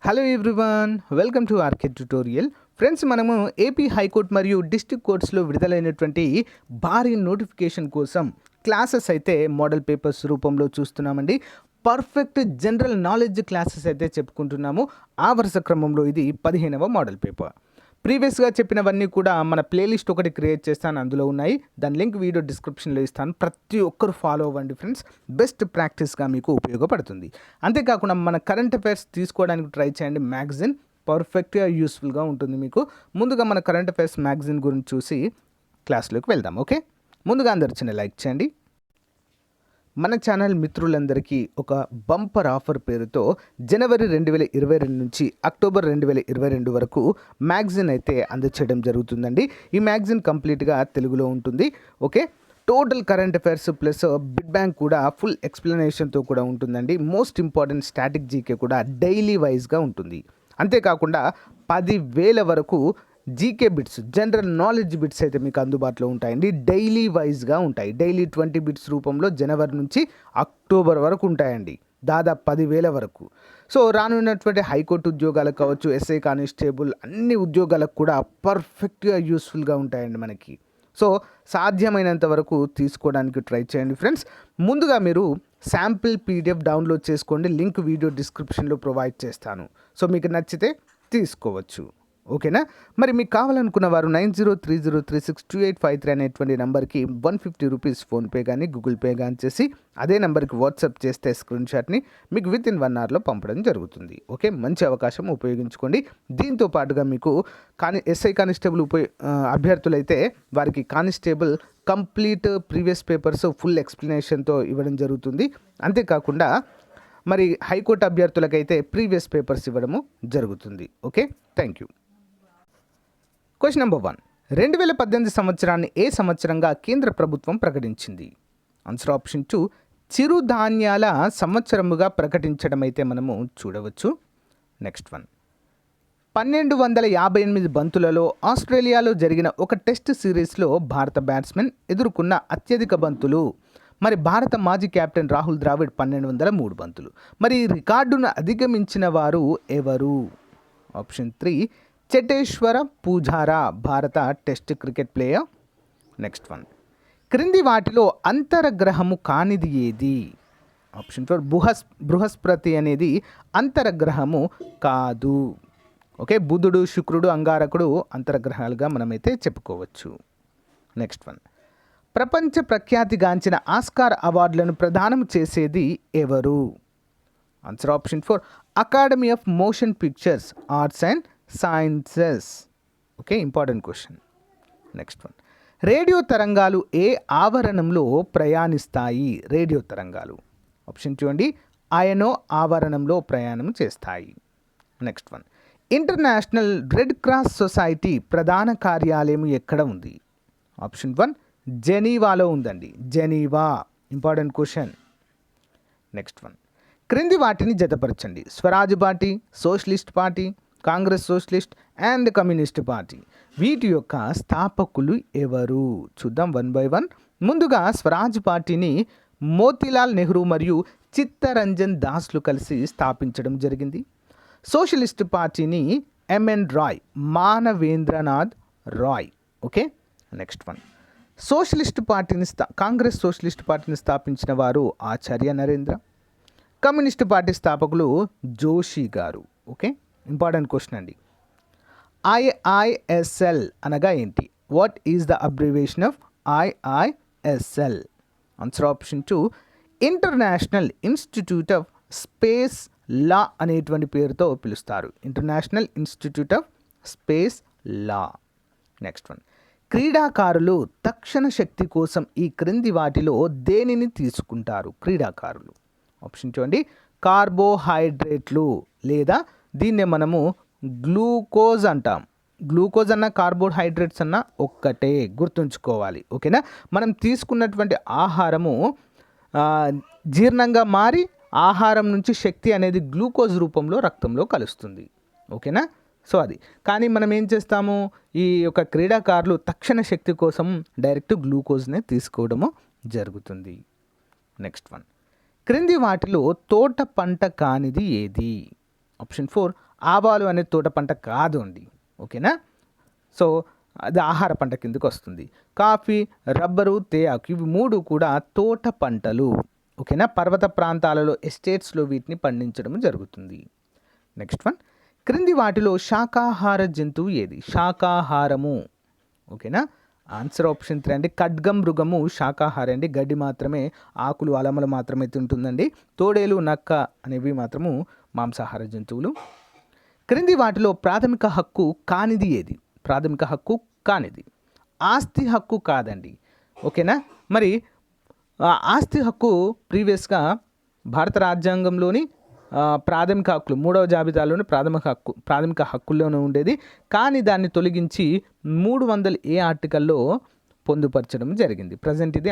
Hello everyone, welcome to RK tutorial. Friends, మనము AP high court మరియు district కోర్ట్స్లో విడుదలైనటువంటి భారీ నోటిఫికేషన్ కోసం క్లాసెస్ అయితే మోడల్ పేపర్స్ రూపంలో చూస్తున్నామండి. పర్ఫెక్ట్ జనరల్ నాలెడ్జ్ క్లాసెస్ అయితే చెప్పుకుంటున్నాము. ఆ వరుస క్రమంలో ఇది 15వ మోడల్ పేపర్. ప్రీవియస్గా చెప్పినవన్నీ కూడా మన ప్లేలిస్ట్ ఒకటి క్రియేట్ చేస్తాను, అందులో ఉన్నాయి. దాని లింక్ వీడియో డిస్క్రిప్షన్లో ఇస్తాను. ప్రతి ఒక్కరు ఫాలో అవ్వండి ఫ్రెండ్స్, బెస్ట్ ప్రాక్టీస్గా మీకు ఉపయోగపడుతుంది. అంతేకాకుండా మన కరెంట్ అఫైర్స్ తీసుకోవడానికి ట్రై చేయండి. మ్యాగజైన్ పర్ఫెక్ట్గా యూస్ఫుల్గా ఉంటుంది మీకు. ముందుగా మన కరెంట్ అఫైర్స్ మ్యాగజైన్ గురించి చూసి క్లాస్లోకి వెళ్దాం. ఓకే, ముందుగా అందరు చిన్న లైక్ చేయండి. మన ఛానల్ మిత్రులందరికీ ఒక బంపర్ ఆఫర్ పేరుతో జనవరి 2022 నుంచి అక్టోబర్ 2022 వరకు మ్యాగజైన్ అయితే అందచేయడం జరుగుతుందండి. ఈ మ్యాగజైన్ కంప్లీట్గా తెలుగులో ఉంటుంది. Okay, total current affairs plus bid bank కూడా ఫుల్ ఎక్స్ప్లెనేషన్తో కూడా ఉంటుందండి. మోస్ట్ ఇంపార్టెంట్ స్టాటిక్ జీకే కూడా డైలీ వైజ్గా ఉంటుంది. అంతేకాకుండా 10,000 వరకు GK bits, general knowledge bits అయితే మీకు అందుబాటులో ఉంటాయండి. డైలీ వైజ్గా ఉంటాయి. డైలీ 20 బిట్స్ రూపంలో జనవరి నుంచి అక్టోబర్ వరకు ఉంటాయండి, దాదాపు 10,000 వరకు. సో రానున్నటువంటి హైకోర్టు ఉద్యోగాలకు కావచ్చు, ఎస్ఐ కానిస్టేబుల్ అన్ని ఉద్యోగాలకు కూడా పర్ఫెక్ట్గా యూస్ఫుల్గా ఉంటాయండి మనకి. సో సాధ్యమైనంత వరకు తీసుకోవడానికి ట్రై చేయండి ఫ్రెండ్స్. ముందుగా మీరు శాంపిల్ పీడిఎఫ్ డౌన్లోడ్ చేసుకోండి. లింక్ వీడియో డిస్క్రిప్షన్లో ప్రొవైడ్ చేస్తాను. సో మీకు నచ్చితే తీసుకోవచ్చు. ఓకేనా? మరి మీకు కావాలనుకున్న వారు 9030362853 అనేటువంటి నెంబర్కి 150 రూపీస్ ఫోన్పే కానీ గూగుల్ పే కానీ చేసి అదే నెంబర్కి వాట్సాప్ చేస్తే స్క్రీన్ షాట్ని మీకు విత్ ఇన్ 1 అవర్లో పంపడం జరుగుతుంది. ఓకే, మంచి అవకాశం, ఉపయోగించుకోండి. దీంతో పాటుగా మీకు ఎస్ఐ కానిస్టేబుల్ అభ్యర్థులైతే వారికి constable complete previous papers full ఎక్స్ప్లెనేషన్తో ఇవ్వడం జరుగుతుంది. అంతేకాకుండా మరి హైకోర్టు అభ్యర్థులకైతే ప్రీవియస్ పేపర్స్ ఇవ్వడము జరుగుతుంది. Okay, thank you. Question number 1. 2018 సంవత్సరాన్ని ఏ సంవత్సరంగా కేంద్ర ప్రభుత్వం ప్రకటించింది? ఆన్సర్ ఆప్షన్ 2 చిరుధాన్యాల సంవత్సరముగా ప్రకటించడం అయితే మనము చూడవచ్చు. నెక్స్ట్ 1. 1258 బంతులలో ఆస్ట్రేలియాలో జరిగిన ఒక టెస్ట్ సిరీస్లో భారత బ్యాట్స్మెన్ ఎదుర్కొన్న అత్యధిక బంతులు. మరి భారత మాజీ కెప్టెన్ రాహుల్ ద్రావిడ్ 1203 బంతులు. మరి ఈ రికార్డును అధిగమించిన వారు ఎవరు? ఆప్షన్ 3 చటేశ్వర పూజారా, భారత టెస్ట్ క్రికెట్ ప్లేయర్. నెక్స్ట్ 1. క్రింది వాటిలో అంతరగ్రహము కానిది ఏది? ఆప్షన్ 4 బృహస్పతి అనేది అంతరగ్రహము కాదు. ఓకే, బుధుడు, శుక్రుడు, అంగారకుడు అంతరగ్రహాలుగా మనమైతే చెప్పుకోవచ్చు. నెక్స్ట్ 1. ప్రపంచ ప్రఖ్యాతిగాంచిన ఆస్కార్ అవార్డులను ప్రదానం చేసేది ఎవరు? Answer option 4 academy of motion pictures arts and sciences. Okay, important question. Next 1. Radio తరంగాలు ఏ ఆవరణంలో ప్రయాణిస్తాయి? రేడియో తరంగాలు ఆప్షన్ 2 అండి, అయనో ఆవరణంలో ప్రయాణం చేస్తాయి. Next 1. International red cross society ప్రధాన కార్యాలయం ఎక్కడ ఉంది? ఆప్షన్ 1 జెనీవాలో ఉందండి. Geneva, important question. నెక్స్ట్ 1. క్రింది వాటిని జతపరచండి. Swaraj party, socialist party, Congress socialist and communist party. వీటి యొక్క స్థాపకులు ఎవరు? చూద్దాం 1 by 1. ముందుగా స్వరాజ్ పార్టీని మోతీలాల్ నెహ్రూ మరియు చిత్తరంజన్ దాస్లు కలిసి స్థాపించడం జరిగింది. సోషలిస్ట్ పార్టీని MN Roy, Manavendranath Roy. Okay, next 1. Congress socialist పార్టీని స్థాపించిన వారు ఆచార్య నరేంద్ర. కమ్యూనిస్ట్ పార్టీ స్థాపకులు జోషి గారు. ఓకే, ఇంపార్టెంట్ క్వశ్చన్ అండి. ఐఐఎస్ఎల్ అనగా ఏంటి? What is the abbreviation of IISL? Answer option 2 international institute of space law అనేటువంటి పేరుతో పిలుస్తారు. International institute of space law. Next 1. క్రీడాకారులు తక్షణ శక్తి కోసం ఈ క్రింది వాటిలో దేనిని తీసుకుంటారు? క్రీడాకారులు ఆప్షన్ 2 అండి, కార్బోహైడ్రేట్లు లేదా దీన్నే మనము గ్లూకోజ్ అంటాం. గ్లూకోజ్ అన్న కార్బోహైడ్రేట్స్ అన్న ఒక్కటే, గుర్తుంచుకోవాలి. ఓకేనా? మనం తీసుకున్నటువంటి ఆహారము జీర్ణంగా మారి ఆహారం నుంచి శక్తి అనేది గ్లూకోజ్ రూపంలో రక్తంలో కలుస్తుంది. ఓకేనా? సో అది కానీ మనం ఏం చేస్తాము, ఈ యొక్క క్రీడాకారులు తక్షణ శక్తి కోసం డైరెక్ట్ గ్లూకోజ్నే తీసుకోవడము జరుగుతుంది. నెక్స్ట్ 1. క్రింది వాటిలో తోట పంట కానిది ఏది? ఆప్షన్ 4 ఆవాలు అనే తోట పంట కాదు అండి. ఓకేనా. సో అది ఆహార పంట కిందకు వస్తుంది. కాఫీ, రబ్బరు, తేయాకు ఇవి 3 కూడా తోట పంటలు. ఓకేనా. పర్వత ప్రాంతాలలో ఎస్టేట్స్లో వీటిని పండించడం జరుగుతుంది. నెక్స్ట్ వన్, క్రింది వాటిలో శాకాహార జంతువు ఏది? శాకాహారము. ఓకేనా. ఆన్సర్ ఆప్షన్ 3 అండి. ఖడ్గం మృగము శాకాహారి అండి. గడ్డి మాత్రమే, ఆకులు అలమలు మాత్రమే తింటుందండి. తోడేలు, నక్క అనేవి మాత్రము మాంసాహార జంతువులు. క్రింది వాటిలో ప్రాథమిక హక్కు కానిది ఏది? ప్రాథమిక హక్కు కానిది ఆస్తి హక్కు కాదండి. ఓకేనా. మరి ఆస్తి హక్కు ప్రీవియస్గా భారత రాజ్యాంగంలోని ప్రాథమిక హక్కులు 3వ జాబితాలోని ప్రాథమిక హక్కుల్లోనే ఉండేది. కానీ దాన్ని తొలగించి 300A ఆర్టికల్లో పొందుపరచడం జరిగింది. ప్రజెంట్ ఇది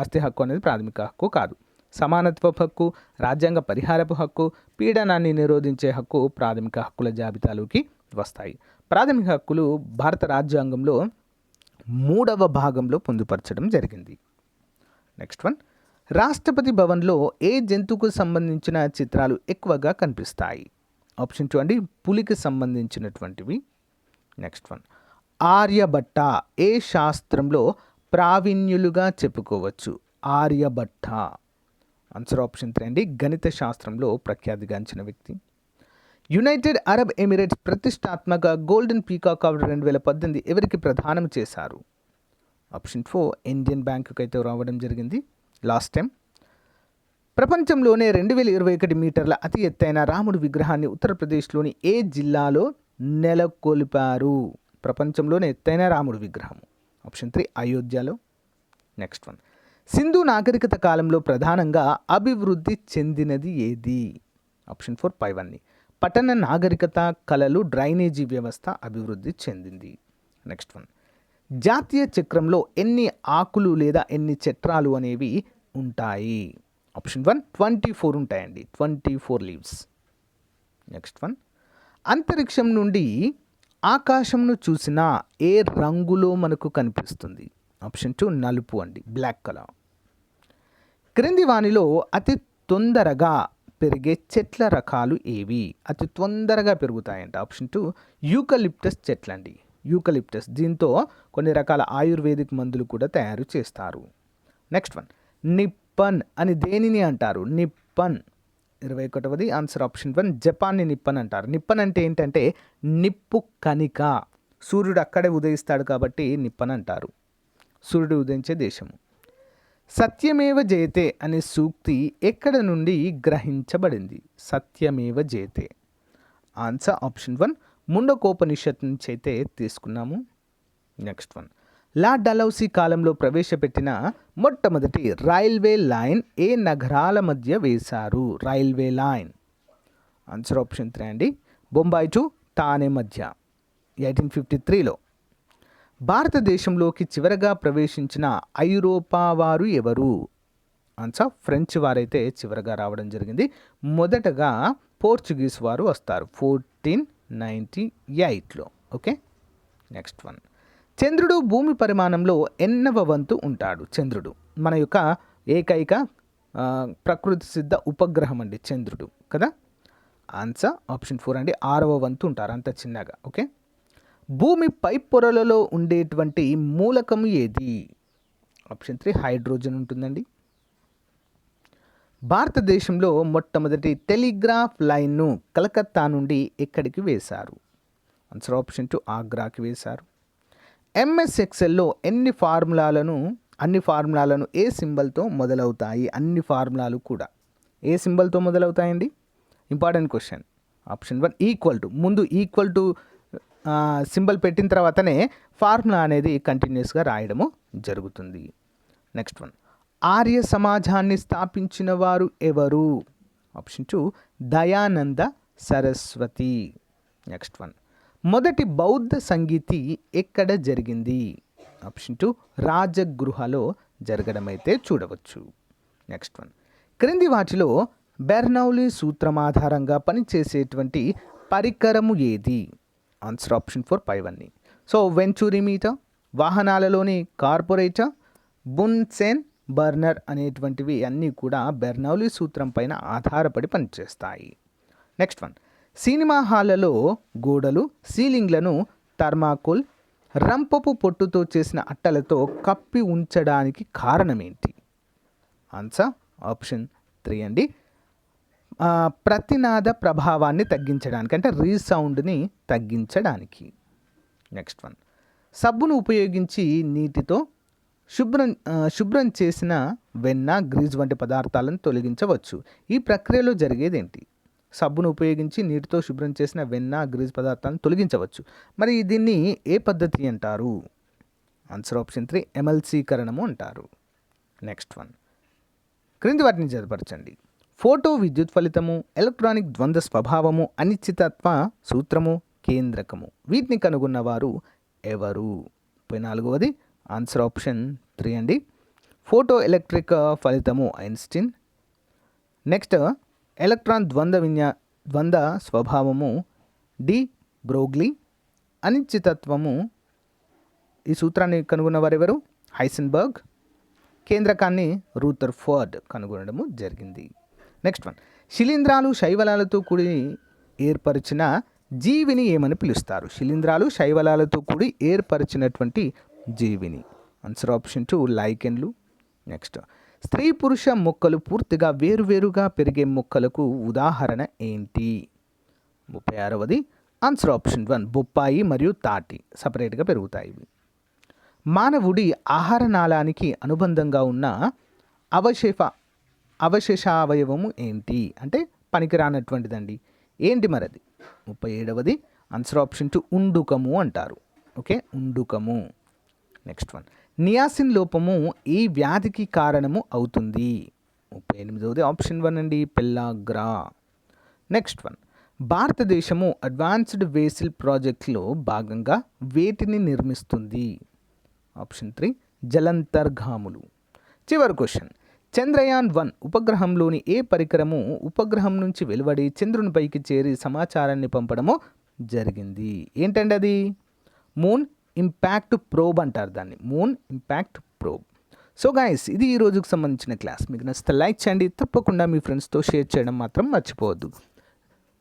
ఆస్తి హక్కు అనేది ప్రాథమిక హక్కు కాదు. సమానత్వపు హక్కు, రాజ్యాంగ పరిహారపు హక్కు, పీడనాన్ని నిరోధించే హక్కు ప్రాథమిక హక్కుల జాబితాలోకి వస్తాయి. ప్రాథమిక హక్కులు భారత రాజ్యాంగంలో 3వ భాగంలో పొందుపరచడం జరిగింది. నెక్స్ట్ వన్, రాష్ట్రపతి భవన్లో ఏ జంతువుకు సంబంధించిన చిత్రాలు ఎక్కువగా కనిపిస్తాయి? ఆప్షన్ 2 అండి, పులికి సంబంధించినటువంటివి. నెక్స్ట్ వన్, ఆర్యభట్ట ఏ శాస్త్రంలో ప్రావీణ్యులుగా చెప్పుకోవచ్చు? ఆర్యభట్ట. ఆన్సర్ ఆప్షన్ 3 అండి, గణిత శాస్త్రంలో ప్రఖ్యాతిగాంచిన వ్యక్తి. యునైటెడ్ అరబ్ ఎమిరేట్స్ ప్రతిష్టాత్మక గోల్డెన్ పీకాక్ అవార్డు 2018 ఎవరికి ప్రదానం చేశారు? ఆప్షన్ 4 ఇండియన్ బ్యాంకుకి అయితే రావడం జరిగింది లాస్ట్ టైం. ప్రపంచంలోనే 2021 మీటర్ల అతి ఎత్తైన రాముడి విగ్రహాన్ని ఉత్తరప్రదేశ్లోని ఏ జిల్లాలో నెలకొల్పారు? ప్రపంచంలోనే ఎత్తైన రాముడి విగ్రహం. ఆప్షన్ 3 అయోధ్యలో. నెక్స్ట్ వన్, సింధు నాగరికత కాలంలో ప్రధానంగా అభివృద్ధి చెందినది ఏది? ఆప్షన్ 4 పైవన్నీ. పట్టణ నాగరికత, కళలు, డ్రైనేజీ వ్యవస్థ అభివృద్ధి చెందింది. నెక్స్ట్ వన్, జాతీయ చక్రంలో ఎన్ని ఆకులు లేదా ఎన్ని చట్రాలు అనేవి ఉంటాయి? ఆప్షన్ 1 24 ఉంటాయండి. 24 లీవ్స్. నెక్స్ట్ వన్, అంతరిక్షం నుండి ఆకాశంను చూసిన ఏ రంగులో మనకు కనిపిస్తుంది? ఆప్షన్ 2 నలుపు అండి, బ్లాక్ కలర్. క్రింది వానిలో అతి తొందరగా పెరిగే చెట్ల రకాలు ఏవి? అతి తొందరగా పెరుగుతాయంట. ఆప్షన్ 2 యూకలిప్టస్ చెట్లండి. యూకలిప్టస్, దీంతో కొన్ని రకాల ఆయుర్వేదిక్ మందులు కూడా తయారు చేస్తారు. నెక్స్ట్ వన్, నిప్పన్ అని దేనిని అంటారు? నిప్పన్. 21వ ఆన్సర్ ఆప్షన్ 1 జపాన్ని నిప్పన్ అంటారు. నిప్పన్ అంటే ఏంటంటే నిప్పు కణిక. సూర్యుడు అక్కడే ఉదయిస్తాడు కాబట్టి నిప్పన్ అంటారు. సూర్యుడు ఉదయించే దేశము. సత్యమేవ జయతే అనే సూక్తి ఎక్కడ నుండి గ్రహించబడింది? సత్యమేవ జయతే. ఆన్సర్ ఆప్షన్ 1 ముండకోపనిషత్ నుంచి అయితే తీసుకున్నాము. నెక్స్ట్ వన్, లా డలౌసీ కాలంలో ప్రవేశపెట్టిన మొట్టమొదటి రైల్వే లైన్ ఏ నగరాల మధ్య వేశారు? Railway line. ఆన్సర్ ఆప్షన్ 3 అండి, బొంబాయి టు థానే మధ్య 1853లో. భారతదేశంలోకి చివరగా ప్రవేశించిన ఐరోపా వారు ఎవరు? ఆన్సర్ ఫ్రెంచ్ వారైతే చివరగా రావడం జరిగింది. మొదటగా పోర్చుగీస్ వారు వస్తారు 1498లో. ఓకే. నెక్స్ట్ వన్, చంద్రుడు భూమి పరిమాణంలో ఎన్నవ వంతు ఉంటాడు? చంద్రుడు మన యొక్క ఏకైక ప్రకృతి సిద్ధ ఉపగ్రహం అండి చంద్రుడు కదా. ఆన్సర్ ఆప్షన్ 4 అండి, 6వ వంతు ఉంటారు, అంత చిన్నగా. ఓకే. భూమి పై పొరలలో ఉండేటువంటి మూలకం ఏది? ఆప్షన్ 3 హైడ్రోజన్ ఉంటుందండి. భారతదేశంలో మొట్టమొదటి టెలిగ్రాఫ్ లైన్ను కలకత్తా నుండి ఎక్కడికి వేశారు? ఆన్సర్ ఆప్షన్ 2 ఆగ్రాకి వేశారు. ఎంఎస్ ఎక్సెల్లో అన్ని ఫార్ములాలను ఏ సింబల్తో మొదలవుతాయి? అన్ని ఫార్ములాలు కూడా ఏ సింబల్తో మొదలవుతాయండి? Important question. Option 1 equal to, ముందు ఈక్వల్ టు సింబల్ పెట్టిన తర్వాతనే ఫార్ములా అనేది కంటిన్యూస్గా రాయడము జరుగుతుంది. నెక్స్ట్ వన్, ఆర్య సమాజాన్ని స్థాపించిన వారు ఎవరు? Option 2 Dayananda Saraswati. Next one, మొదటి బౌద్ధ సంగీతి ఎక్కడ జరిగింది? ఆప్షన్ 2 రాజగృహలో జరగడం అయితే చూడవచ్చు. నెక్స్ట్ వన్, క్రింది వాటిలో బెర్నౌలీ సూత్రం ఆధారంగా పనిచేసేటువంటి పరికరము ఏది? ఆన్సర్ ఆప్షన్ 4 పైవన్నీ. సో వెంచూరిమీటర్, వాహనాలలోని కార్పొరేటర్, బున్సెన్ బర్నర్ అనేటువంటివి అన్నీ కూడా బెర్నౌలీ సూత్రం పైన ఆధారపడి పనిచేస్తాయి. నెక్స్ట్ వన్, సినిమా హాళ్లలో గోడలు సీలింగ్లను థర్మాకోల్ రంపపు పొట్టుతో చేసిన అట్టలతో కప్పి ఉంచడానికి కారణమేంటి? ఆన్సర్ ఆప్షన్ 3 అండి. ప్రతినాద ప్రభావాన్ని తగ్గించడానికి, అంటే రీసౌండ్ని తగ్గించడానికి. నెక్స్ట్ వన్, సబ్బును ఉపయోగించి నీటితో శుభ్రం చేసిన వెన్న గ్రీజ్ వంటి పదార్థాలను తొలగించవచ్చు. ఈ ప్రక్రియలో జరిగేదేంటి? సబ్బును ఉపయోగించి నీటితో శుభ్రం చేసిన వెన్న గ్రీజ్ పదార్థాలను తొలగించవచ్చు. మరి దీన్ని ఏ పద్ధతి అంటారు? ఆన్సర్ ఆప్షన్ 3 ఎమల్సీకరణము అంటారు. నెక్స్ట్ వన్, క్రింది వాటిని జతపరచండి. ఫోటో విద్యుత్ ఫలితము, ఎలక్ట్రానిక్ ద్వంద్వ స్వభావము, అనిశ్చితత్వ సూత్రము, కేంద్రకము. వీటిని కనుగొన్నవారు ఎవరు? 4వది ఆన్సర్ ఆప్షన్ 3 అండి. ఫోటో ఎలక్ట్రిక్ ఫలితము ఐన్స్టీన్. నెక్స్ట్ ఎలక్ట్రాన్ ద్వంద్వ స్వభావము డి బ్రోగ్లీ. అనిశ్చితత్వము, ఈ సూత్రాన్ని కనుగొన్నవారు ఎవరు? హైసెన్బర్గ్. కేంద్రకాన్ని రూథర్ఫోర్డ్ కనుగొనడము జరిగింది. నెక్స్ట్ వన్, శిలీంధ్రాలు శైవలాలతో కూడి ఏర్పరిచిన జీవిని ఏమని పిలుస్తారు? శిలీంధ్రాలు శైవలాలతో కూడి ఏర్పరిచినటువంటి జీవిని. Answer option 2 లైకెన్లు. నెక్స్ట్, స్త్రీ పురుష మొక్కలు పూర్తిగా వేరువేరుగా పెరిగే మొక్కలకు ఉదాహరణ ఏంటి? 36వది ఆన్సర్ ఆప్షన్ 1 బొప్పాయి మరియు తాటి సపరేట్గా పెరుగుతాయి. మానవుడి ఆహార నాళానికి అనుబంధంగా ఉన్న అవశేషావయవము ఏంటి? అంటే పనికిరానటువంటిదండి. ఏంటి మరది? 37వది ఆన్సర్ ఆప్షన్ 2 ఉండుకము అంటారు. ఓకే, ఉండుకము. నెక్స్ట్ వన్, నియాసిన్ లోపము ఈ వ్యాధికి కారణము అవుతుంది? 38వది ఆప్షన్ 1 అండి, పెల్లాగ్రా. నెక్స్ట్ వన్, భారతదేశము అడ్వాన్స్డ్ వేసిల్ ప్రాజెక్ట్లో భాగంగా వేటిని నిర్మిస్తుంది? ఆప్షన్ 3 జలంతర్గాములు. చివరి క్వశ్చన్, చంద్రయాన్ 1 ఉపగ్రహంలోని ఏ పరికరము ఉపగ్రహం నుంచి వెలువడి చంద్రునిపైకి చేరి సమాచారాన్ని పంపడము జరిగింది? ఏంటండి అది? మూన్ ఇంపాక్ట్ ప్రోబ్ అంటారు దాన్ని, moon impact probe. So guys, ఇది ఈ రోజుకు సంబంధించిన క్లాస్. మీకు నచ్చితే లైక్ చేయండి, తప్పకుండా మీ ఫ్రెండ్స్తో షేర్ చేయడం మాత్రం మర్చిపోవద్దు.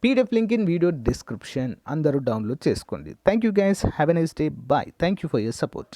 PDF link in video description. అందరూ డౌన్లోడ్ చేసుకోండి. Thank you guys, have a nice day, bye. Thank you for your support.